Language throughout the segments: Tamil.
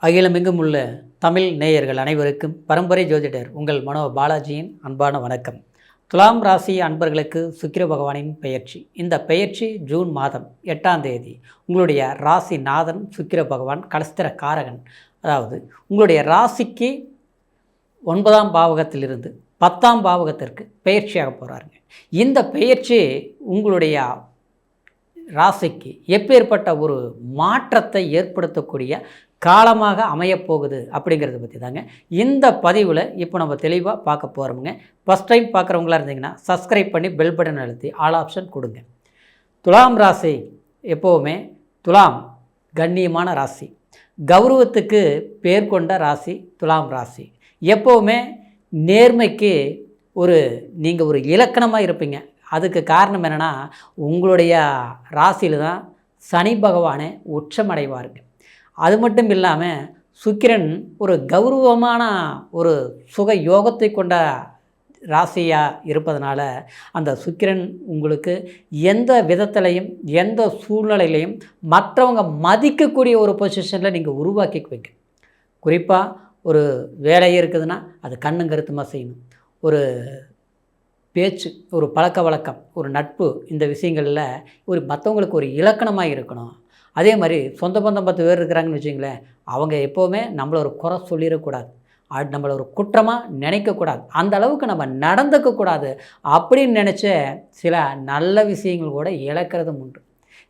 அகிலமெங்கும் உள்ள தமிழ் நேயர்கள் அனைவருக்கும் பரம்பரை ஜோதிடர் உங்கள் மனோ பாலாஜியின் அன்பான வணக்கம். துலாம் ராசி அன்பர்களுக்கு சுக்கிர பகவானின் பெயர்ச்சி. இந்த பெயர்ச்சி ஜூன் மாதம் 8ஆம் தேதி. உங்களுடைய ராசி நாதன் சுக்கிர பகவான் கலஸ்திர காரகன். அதாவது உங்களுடைய ராசிக்கு 9ஆம் பாவகத்திலிருந்து 10ஆம் பாவகத்திற்கு பெயர்ச்சியாக போகிறாருங்க. இந்த பெயர்ச்சி உங்களுடைய ராசிக்கு எப்பேற்பட்ட ஒரு மாற்றத்தை ஏற்படுத்தக்கூடிய காலமாக அமையப்போகுது அப்படிங்கிறத பற்றி தாங்க இந்த பதிவில் இப்போ நம்ம தெளிவாக பார்க்க போகிறோமுங்க. ஃபஸ்ட் டைம் பார்க்குறவங்களா இருந்தீங்கன்னா சப்ஸ்கிரைப் பண்ணி பெல் பட்டன் அழுத்தி ஆல் ஆப்ஷன் கொடுங்க. துலாம் ராசி எப்போவுமே துலாம் கண்ணியமான ராசி, கௌரவத்துக்கு பேர் கொண்ட ராசி துலாம் ராசி. எப்போவுமே நேர்மைக்கு நீங்கள் ஒரு இலக்கணமாக இருப்பீங்க. அதுக்கு காரணம் என்னென்னா உங்களுடைய ராசியில் தான் சனி பகவானே உச்சமடைவாருங்க. அது மட்டும் இல்லாமல் சுக்கிரன் ஒரு கௌரவமான ஒரு சுக யோகத்தை கொண்ட ராசியாக இருப்பதனால அந்த சுக்கிரன் உங்களுக்கு எந்த விதத்திலையும் எந்த சூழ்நிலையிலையும் மற்றவங்க மதிக்கக்கூடிய ஒரு பொசிஷனில் நீங்கள் உருவாக்கிக்குவீங்க. குறிப்பாக ஒரு வேலை இருக்குதுன்னா அது கண்ணும் கருத்துமாக செய்யணும். ஒரு பேச்சு, ஒரு பழக்க வழக்கம், ஒரு நட்பு, இந்த விஷயங்களில் மற்றவங்களுக்கு ஒரு இலக்கணமாக இருக்கணும். அதே மாதிரி சொந்த பந்தம் 10 பேர் இருக்கிறாங்கன்னு வச்சுங்களேன், அவங்க எப்போவுமே நம்மளை ஒரு குறை சொல்லிடக்கூடாது, நம்மளை ஒரு குற்றமாக நினைக்கக்கூடாது, அந்த அளவுக்கு நம்ம நடந்துக்கக்கூடாது அப்படின்னு நினச்ச சில நல்ல விஷயங்கள் கூட இழக்கிறதும் உண்டு.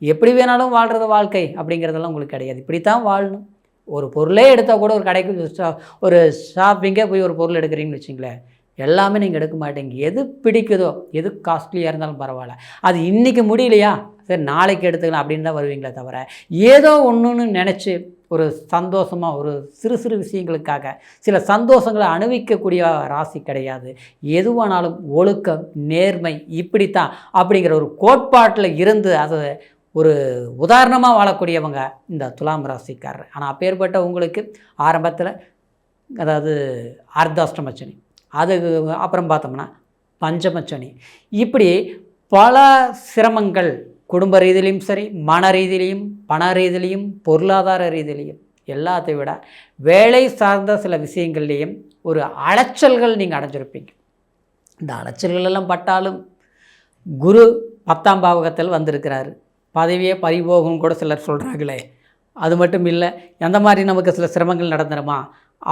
எப்படி வேணாலும் வாழ்கிறது வாழ்க்கை அப்படிங்கிறதெல்லாம் உங்களுக்கு கிடையாது. இப்படித்தான் வாழணும். ஒரு பொருளே எடுத்தால் கூட ஒரு கடைக்கு ஒரு ஷாப்பிங்கே போய் ஒரு பொருள் எடுக்கிறீங்கன்னு வச்சுங்களேன், எல்லாமே நீங்கள் எடுக்க மாட்டீங்க. எது பிடிக்குதோ, எது காஸ்ட்லியாக இருந்தாலும் பரவாயில்ல, அது இன்றைக்கி முடியலையா சரி நாளைக்கு எடுத்துக்கலாம் அப்படின்னு தான் வருவீங்களே தவிர ஏதோ ஒன்றுன்னு நினச்சி ஒரு சந்தோஷமாக ஒரு சிறு சிறு விஷயங்களுக்காக சில சந்தோஷங்களை அனுபவிக்கக்கூடிய ராசி கிடையாது. எதுவானாலும் ஒழுக்கம், நேர்மை, இப்படித்தான் அப்படிங்கிற ஒரு கோட்பாட்டில் இருந்து அதை ஒரு உதாரணமாக வாழக்கூடியவங்க இந்த துலாம் ராசிக்காரர். ஆனால் அப்பேற்பட்ட உங்களுக்கு ஆரம்பத்தில் அதாவது அர்த்தாஷ்டமச்சனி, அது அப்புறம் பார்த்தோம்னா பஞ்சமச்சனி, இப்படி பல சிரமங்கள் குடும்ப ரீதியிலையும் சரி, மன ரீதியிலையும், பண ரீதியிலையும், பொருளாதார ரீதியிலையும், எல்லாத்தை விட வேலை சார்ந்த சில விஷயங்கள்லேயும் ஒரு அலைச்சல்கள் நீங்கள் அடைஞ்சிருப்பீங்க. இந்த அலைச்சல்கள் எல்லாம் பட்டாலும் குரு 10ஆம் பாவகத்தில் வந்திருக்கிறாரு. பதவியே பறிபோகும் கூட சிலர் சொல்கிறாங்களே, அது மட்டும் இல்லை, எந்த மாதிரி நமக்கு சில சிரமங்கள் நடந்துருமா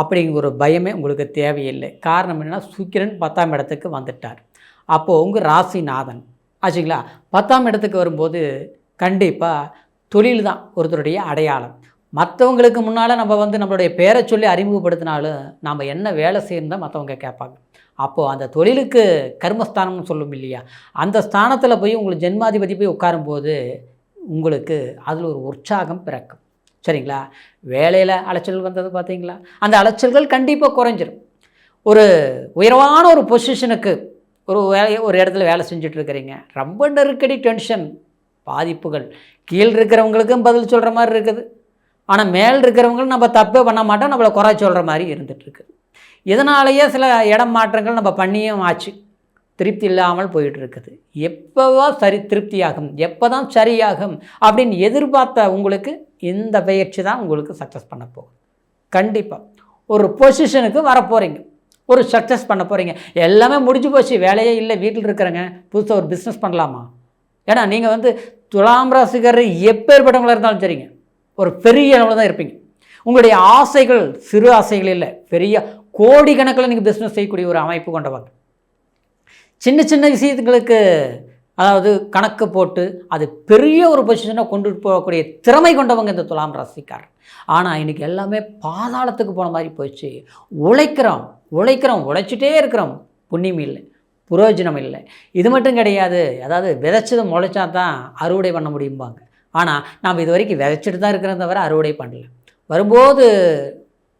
அப்படிங்கிற ஒரு பயமே உங்களுக்கு தேவையில்லை. காரணம் என்னென்னா சுக்கிரன் 10ஆம் இடத்துக்கு வந்துட்டார். அப்போது உங்கள் ராசிநாதன் ஆச்சுங்களா 10ஆம் இடத்துக்கு வரும்போது கண்டிப்பாக தொழில் தான் ஒருத்தருடைய அடையாளம். மற்றவங்களுக்கு முன்னால் நம்ம நம்மளுடைய பேரை சொல்லி அறிமுகப்படுத்தினாலும் நாம் என்ன வேலை செய்யணும் தான் மற்றவங்க கேட்பாங்க. அப்போது அந்த தொழிலுக்கு கர்மஸ்தானம்னு சொல்லும் இல்லையா, அந்த ஸ்தானத்தில் போய் உங்களுக்கு ஜென்மாதிபதி போய் உட்காரும்போது உங்களுக்கு அதில் ஒரு உற்சாகம் பிறக்கும். சரிங்களா? வேலையில் அலைச்சல் வந்தது பார்த்தீங்களா, அந்த அலைச்சல்கள் கண்டிப்பாக குறைஞ்சிரும். ஒரு உயர்வான ஒரு பொசிஷனுக்கு ஒரு இடத்துல வேலை செஞ்சிட்ருக்கிறீங்க, ரொம்ப நெருக்கடி, டென்ஷன், பாதிப்புகள், கீழ் இருக்கிறவங்களுக்கும் பதில் சொல்கிற மாதிரி இருக்குது, ஆனால் மேல் இருக்கிறவங்களும் நம்ம தப்பே பண்ண மாட்டோம், நம்மளை குறை சொல்கிற மாதிரி இருந்துகிட்ருக்குது. இதனாலேயே சில இடம் மாற்றங்கள் நம்ம பண்ணியும் ஆச்சு, திருப்தி இல்லாமல் போயிட்டுருக்குது. எப்போவா திருப்தியாகும், எப்போ தான் சரியாகும் அப்படின்னு எதிர்பார்த்த உங்களுக்கு இந்த பயிற்சி தான் உங்களுக்கு சக்ஸஸ் பண்ண போகுது. கண்டிப்பாக ஒரு பொசிஷனுக்கு வரப்போகிறீங்க, ஒரு சக்ஸஸ் பண்ண போகிறீங்க. எல்லாமே முடிஞ்சு போச்சு, வேலையே இல்லை, வீட்டில் இருக்கிறங்க, புதுசாக ஒரு பிஸ்னஸ் பண்ணலாமா? ஏன்னா நீங்கள் துலாம் ராசிக்காரர் எப்பேற்பட்டவங்களாக இருந்தாலும் சரிங்க, ஒரு பெரிய அளவில் தான் இருப்பீங்க. உங்களுடைய ஆசைகள் சிறு ஆசைகள் இல்லை, பெரிய கோடிக்கணக்கில் நீங்கள் பிஸ்னஸ் செய்யக்கூடிய ஒரு அமைப்பு கொண்டவங்க. சின்ன சின்ன விஷயத்துங்களுக்கு அதாவது கணக்கு போட்டு அது பெரிய ஒரு பொசிஷனாக கொண்டு போகக்கூடிய திறமை கொண்டவங்க இந்த துலாம் ராசிக்காரர். ஆனால் இன்றைக்கி எல்லாமே பாதாளத்துக்கு போன மாதிரி போயிடுச்சு. உழைச்சிட்டே இருக்கிறோம், புண்ணியம் இல்லை, புரோஜனம் இல்லை. இது மட்டும் கிடையாது, அதாவது விதைச்சது முளைச்சா தான் அறுவடை பண்ண முடியும்பாங்க. ஆனால் நாம் இது வரைக்கும் விதைச்சிட்டு தான் இருக்கிறத தவிர அறுவடை பண்ணல. வரும்போது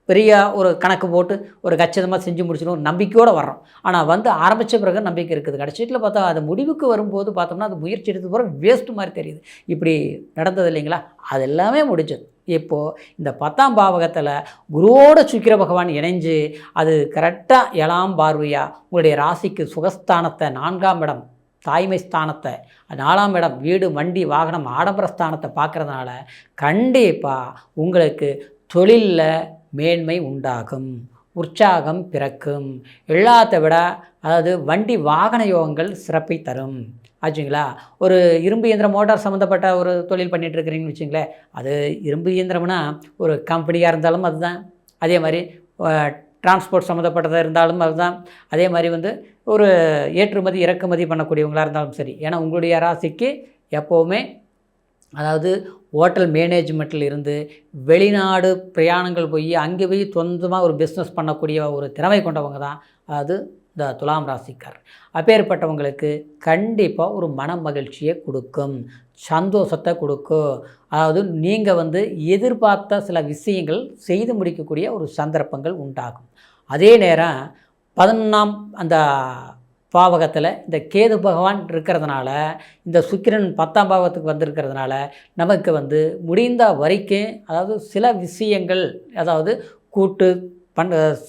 பெரிய ஒரு கணக்கு போட்டு ஒரு கச்சிதமாக செஞ்சு முடிச்சிடும் ஒரு நம்பிக்கையோடு வர்றோம். ஆனால் ஆரம்பித்த பிறகு நம்பிக்கை இருக்குது. கடைசியில் பார்த்தா அது முடிவுக்கு வரும்போது பார்த்தோம்னா அது முயற்சி எடுத்து போகிற வேஸ்ட்டு மாதிரி தெரியுது. இப்படி நடந்தது இல்லைங்களா? அது எல்லாமே முடிஞ்சது. இப்போது இந்த 10ஆம் பாவகத்தில் குருவோட சுக்கிர பகவான் இணைஞ்சு அது கரெக்டாக 7ஆம் பார்வையாக உங்களுடைய ராசிக்கு சுகஸ்தானத்தை, 4ஆம் இடம் தாய்மை ஸ்தானத்தை, 4ஆம் இடம் வீடு, வண்டி, வாகனம், ஆடம்பர ஸ்தானத்தை பார்க்குறதுனால கண்டிப்பாக உங்களுக்கு தொழிலில் மேன்மை உண்டாகும், உற்சாகம் பிறக்கும். எல்லாத்தை விட அதாவது வண்டி வாகன யோகங்கள் சிறப்பை தரும் ஆச்சுங்களா. ஒரு இரும்பு இயந்திரம் மோட்டார் சம்மந்தப்பட்ட ஒரு தொழில் பண்ணிகிட்டு இருக்கிறீங்கன்னு வச்சுங்களேன், அது இரும்பு இயந்திரம்னா ஒரு கம்பெனியாக இருந்தாலும் அதுதான், அதே மாதிரி டிரான்ஸ்போர்ட் சம்மந்தப்பட்டதாக இருந்தாலும் அதுதான், அதே மாதிரி ஒரு ஏற்றுமதி இறக்குமதி பண்ணக்கூடியவங்களாக இருந்தாலும் சரி. ஏன்னா உங்களுடைய ராசிக்கு எப்போவுமே அதாவது ஹோட்டல் மேனேஜ்மெண்ட்டில் இருந்து வெளிநாடு பிரயாணங்கள் போய் அங்கே போய் சொந்தமாக ஒரு பிஸ்னஸ் பண்ணக்கூடிய ஒரு திறமை கொண்டவங்க தான் அதாவது இந்த துலாம் ராசிக்கார். அப்பேற்பட்டவங்களுக்கு கண்டிப்பாக ஒரு மன மகிழ்ச்சியை கொடுக்கும், சந்தோஷத்தை கொடுக்கும். அதாவது நீங்கள் எதிர்பார்த்த சில விஷயங்கள் செய்து முடிக்கக்கூடிய ஒரு சந்தர்ப்பங்கள் உண்டாகும். அதே நேரம் 11ஆம் அந்த பாவகத்தில் இந்த கேது பகவான் இருக்கிறதுனால, இந்த சுக்கிரன் 10ஆம் பாவத்துக்கு வந்திருக்கிறதுனால நமக்கு முடிந்த வரைக்கும் அதாவது சில விஷயங்கள் அதாவது கூட்டு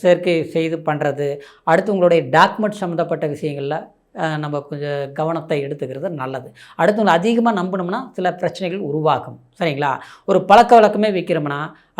சேர்க்கை செய்து பண்ணுறது, அடுத்து உங்களுடைய டாக்குமெண்ட் சம்மந்தப்பட்ட விஷயங்களில் நம்ம கொஞ்சம் கவனத்தை எடுத்துக்கிறது நல்லது. அடுத்தவங்களை அதிகமாக நம்பினோம்னா சில பிரச்சனைகள் உருவாகும். சரிங்களா. ஒரு பழக்க வழக்கமே வைக்கிறோம்னா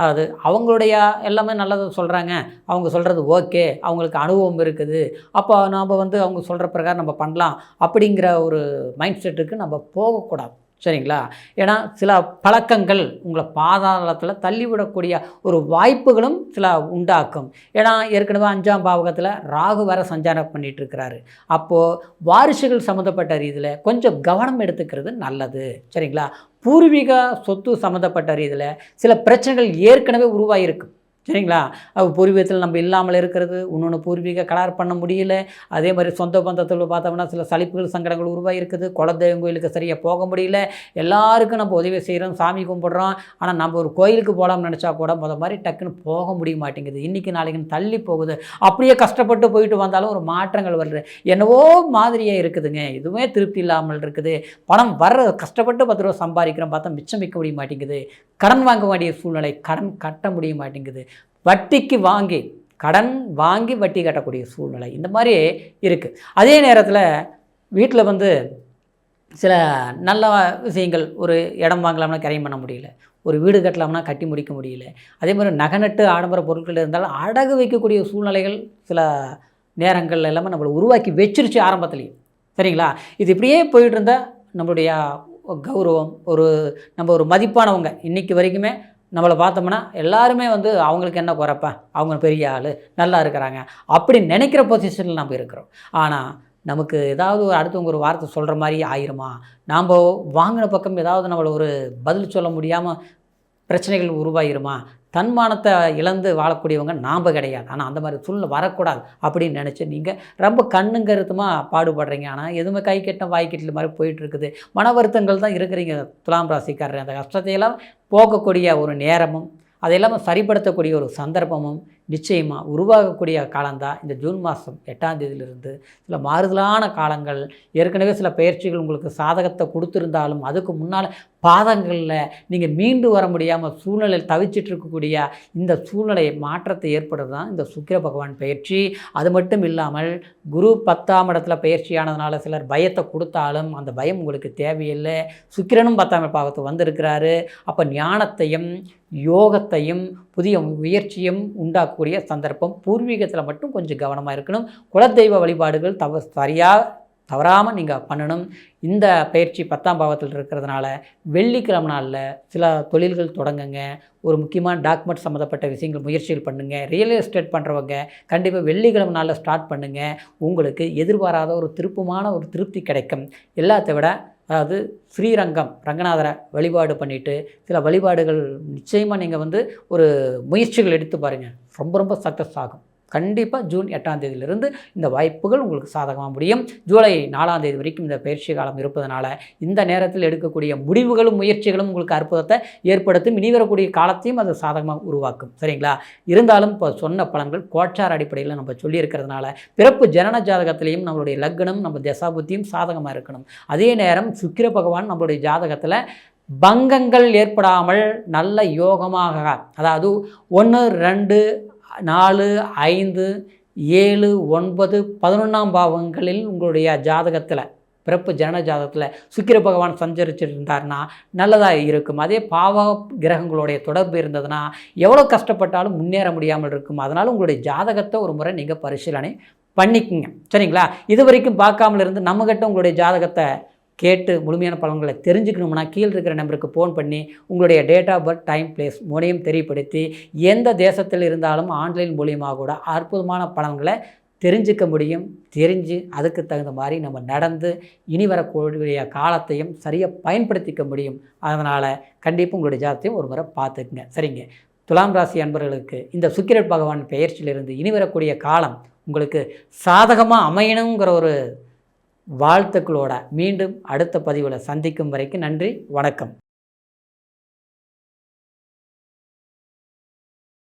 அது அவங்களுடைய எல்லாமே நல்லது சொல்கிறாங்க, அவங்க சொல்கிறது ஓகே, அவங்களுக்கு அனுபவம் இருக்குது, அப்போ நாம் அவங்க சொல்கிற பிரகாரம் நம்ம பண்ணலாம் அப்படிங்கிற ஒரு மைண்ட் செட்டுக்கு நம்ம போகக்கூடாது. சரிங்களா. ஏன்னா சில பழக்கங்கள் உங்களை பாதாளத்தில் தள்ளிவிடக்கூடிய ஒரு வாய்ப்புகளும் சில உண்டாக்கும். ஏன்னா ஏற்கனவே 5ஆம் பாவகத்தில் ராகு வர சஞ்சாரம் பண்ணிகிட்டு இருக்கிறாரு. அப்போது வாரிசுகள் சம்மந்தப்பட்ட ரீதியில் கொஞ்சம் கவனம் எடுத்துக்கிறது நல்லது. சரிங்களா. பூர்வீக சொத்து சம்மந்தப்பட்ட ரீதியில் சில பிரச்சனைகள் ஏற்கனவே உருவாகிருக்கு. சரிங்களா. பூர்வீகத்தில் நம்ம இல்லாமல் இருக்கிறது, இன்னொன்று பூர்வீக கலார் பண்ண முடியல, அதே மாதிரி சொந்த பந்தத்தில் பார்த்தோம்னா சில சலிப்புகள் சங்கடங்கள் உருவாகிருக்குது, குலதெய்வம் கோயிலுக்கு சரியாக போக முடியல, எல்லாருக்கும் நம்ம உதவி செய்கிறோம், சாமி கும்பிட்றோம், ஆனால் நம்ம ஒரு கோயிலுக்கு போகலாம்னு நினச்சா கூட மாதிரி டக்குன்னு போக முடிய மாட்டேங்குது, இன்றைக்கி நாளைக்குன்னு தள்ளி போகுது. அப்படியே கஷ்டப்பட்டு போயிட்டு வந்தாலும் ஒரு மாற்றங்கள் வருது, என்னவோ மாதிரியாக இருக்குதுங்க, எதுவுமே திருப்தி இல்லாமல் இருக்குது. பணம் வர்ற கஷ்டப்பட்டு 10 ரூபா சம்பாதிக்கிறோம், பார்த்தா மிச்சம் வைக்க முடிய மாட்டேங்குது, கடன் வாங்க வேண்டிய சூழ்நிலை, கடன் கட்ட முடிய மாட்டேங்குது, வட்டிக்கு வாங்கி கடன் வாங்கி வட்டி கட்டக்கூடிய சூழ்நிலை, இந்த மாதிரி இருக்குது. அதே நேரத்தில் வீட்டில் சில நல்ல விஷயங்கள், ஒரு இடம் வாங்கலாம்னா கிரையம் பண்ண முடியல, ஒரு வீடு கட்டலாம்னா கட்டி முடிக்க முடியல, அதே மாதிரி நகநட்டு ஆடம்பர பொருட்கள் இருந்தாலும் அடகு வைக்கக்கூடிய சூழ்நிலைகள் சில நேரங்கள் எல்லாமே நம்மளை உருவாக்கி வச்சிருச்சு ஆரம்பத்துலேயும். சரிங்களா. இது இப்படியே போயிட்டு இருந்தால் நம்மளுடைய கௌரவம், நம்ம ஒரு மதிப்பானவங்க இன்றைக்கி வரைக்குமே நம்மளை பார்த்தோம்னா எல்லாருமே அவங்களுக்கு என்ன குறைப்பா, அவங்க பெரிய ஆள் நல்லா இருக்கிறாங்க அப்படி நினைக்கிற பொசிஷனில் நம்ம இருக்கிறோம். ஆனால் நமக்கு ஏதாவது அடுத்தவங்க ஒரு வார்த்தை சொல்கிற மாதிரி ஆயிருமா, நாம் வாங்கின பக்கம் ஏதாவது நம்மளை ஒரு பதில் சொல்ல முடியாமல் பிரச்சனைகள் உருவாயிருமா, தன்மானத்தை இழந்து வாழக்கூடியவங்க நாம் கிடையாது. ஆனால் அந்த மாதிரி சூழ்நிலை வரக்கூடாது அப்படின்னு நினச்சி நீங்கள் ரொம்ப கண்ணுங்கருத்துமாக பாடுபடுறீங்க. ஆனால் எதுவுமே கை கெட்ட வாய் கெட்டல் மாதிரி போயிட்டுருக்குது, மன வருத்தங்கள் தான் இருக்கிறீங்க துலாம் ராசிக்காரர். அந்த கஷ்டத்தையெல்லாம் போக்கக்கூடிய ஒரு நேரமும் அதையெல்லாம் சரிப்படுத்தக்கூடிய ஒரு சந்தர்ப்பமும் நிச்சயமாக உருவாகக்கூடிய காலம்தான் இந்த ஜூன் மாதம் 8ஆம் தேதியிலிருந்து. சில மாறுதலான காலங்கள், ஏற்கனவே சில பயிற்சிகள் உங்களுக்கு சாதகத்தை கொடுத்துருந்தாலும் அதுக்கு முன்னால் பாதங்களில் நீங்கள் மீண்டு வர முடியாமல் சூழ்நிலையில் தவிச்சிட்டு இருக்கக்கூடிய இந்த சூழ்நிலை மாற்றத்தை ஏற்படுறது தான் இந்த சுக்கிர பகவான் பயிற்சி. அது மட்டும் இல்லாமல் குரு 10ஆம் இடத்துல பயிற்சியானதுனால சிலர் பயத்தை கொடுத்தாலும் அந்த பயம் உங்களுக்கு தேவையில்லை. சுக்கிரனும் 10ஆம் பாவத்துக்கு வந்திருக்கிறாரு. அப்போ ஞானத்தையும் யோகத்தையும் புதிய முயற்சியும் உண்டாக்கக்கூடிய சந்தர்ப்பம். பூர்வீகத்தில் மட்டும் கொஞ்சம் கவனமாக இருக்கணும். குலதெய்வ வழிபாடுகள் தவறாமல் நீங்கள் பண்ணணும். இந்த பயிற்சி 10ஆம் பாவத்தில் இருக்கிறதுனால வெள்ளிக்கிழமை நாளில் சில தொழில்கள் தொடங்குங்க. ஒரு முக்கியமான டாக்குமெண்ட் சம்மந்தப்பட்ட விஷயங்கள் முயற்சிகள் பண்ணுங்கள். ரியல் எஸ்டேட் பண்ணுறவங்க கண்டிப்பாக வெள்ளிக்கிழமை நாளில் ஸ்டார்ட் பண்ணுங்கள். உங்களுக்கு எதிர்பாராத ஒரு திருப்தி கிடைக்கும். எல்லாத்தை விட அதாவது ஸ்ரீரங்கம் ரங்கநாதரை வழிபாடு பண்ணிவிட்டு சில வழிபாடுகள் நிச்சயமாக நீங்கள் ஒரு முயற்சிகள் எடுத்து பாருங்கள், ரொம்ப சக்ஸஸ் ஆகும். கண்டிப்பாக ஜூன் 8ஆம் தேதியிலிருந்து இந்த வாய்ப்புகள் உங்களுக்கு சாதகமாக முடியும். ஜூலை 4ஆம் தேதி வரைக்கும் இந்த பயிற்சி காலம் இருப்பதனால இந்த நேரத்தில் எடுக்கக்கூடிய முடிவுகளும் முயற்சிகளும் உங்களுக்கு அற்புதத்தை ஏற்படுத்தும். இனி வரக்கூடிய காலத்தையும் அது சாதகமாக உருவாக்கும். சரிங்களா. இருந்தாலும் இப்போ சொன்ன பலன்கள் கோச்சார அடிப்படையில் நம்ம சொல்லியிருக்கிறதுனால பிறப்பு ஜனன ஜாதகத்திலையும் நம்மளுடைய லக்னம் நம்ம தசாபுத்தியும் சாதகமாக இருக்கணும். அதே நேரம் சுக்கிர பகவான் நம்மளுடைய ஜாதகத்தில் பங்கங்கள் ஏற்படாமல் நல்ல யோகமாக, அதாவது 1, 2, 4, 5, 7, 9, 11ஆம் பாவங்களில் உங்களுடைய ஜாதகத்தில் பிறப்பு ஜனன ஜாதகத்தில் சுக்கிர பகவான் சஞ்சரிச்சுட்டு இருந்தார்னா நல்லதாக இருக்கும். அதே பாவ கிரகங்களுடைய தொடர்பு இருந்ததுன்னா எவ்வளோ கஷ்டப்பட்டாலும் முன்னேற முடியாமல் இருக்கும். அதனால் உங்களுடைய ஜாதகத்தை ஒரு முறை நீங்கள் பரிசீலனை பண்ணிக்கோங்க. சரிங்களா? இது வரைக்கும் பார்க்காமல் இருந்து நம்மகிட்ட உங்களுடைய ஜாதகத்தை கேட்டு முழுமையான பலன்களை தெரிஞ்சுக்கணும்னா கீழே இருக்கிற நம்பருக்கு ஃபோன் பண்ணி உங்களுடைய date of birth, time, place மூணையும் தெரியப்படுத்தி எந்த தேசத்தில் இருந்தாலும் ஆன்லைன் மூலியமாக கூட அற்புதமான பலன்களை தெரிஞ்சுக்க முடியும். தெரிஞ்சு அதுக்கு தகுந்த மாதிரி நம்ம நடந்து இனி வரக்கூடிய காலத்தையும் சரியாக பயன்படுத்திக்க முடியும். அதனால் கண்டிப்பாக உங்களுடைய ஜாதகத்தையும் ஒரு முறை பார்த்துக்குங்க. சரிங்க, துலாம் ராசி அன்பர்களுக்கு இந்த சுக்கிர பகவான் பெயர்ச்சியிலிருந்து இனி வரக்கூடிய காலம் உங்களுக்கு சாதகமாக அமையணுங்கிற ஒரு வாழ்த்துக்களோட மீண்டும் அடுத்த பதிவில் சந்திக்கும் வரைக்கும் நன்றி, வணக்கம்.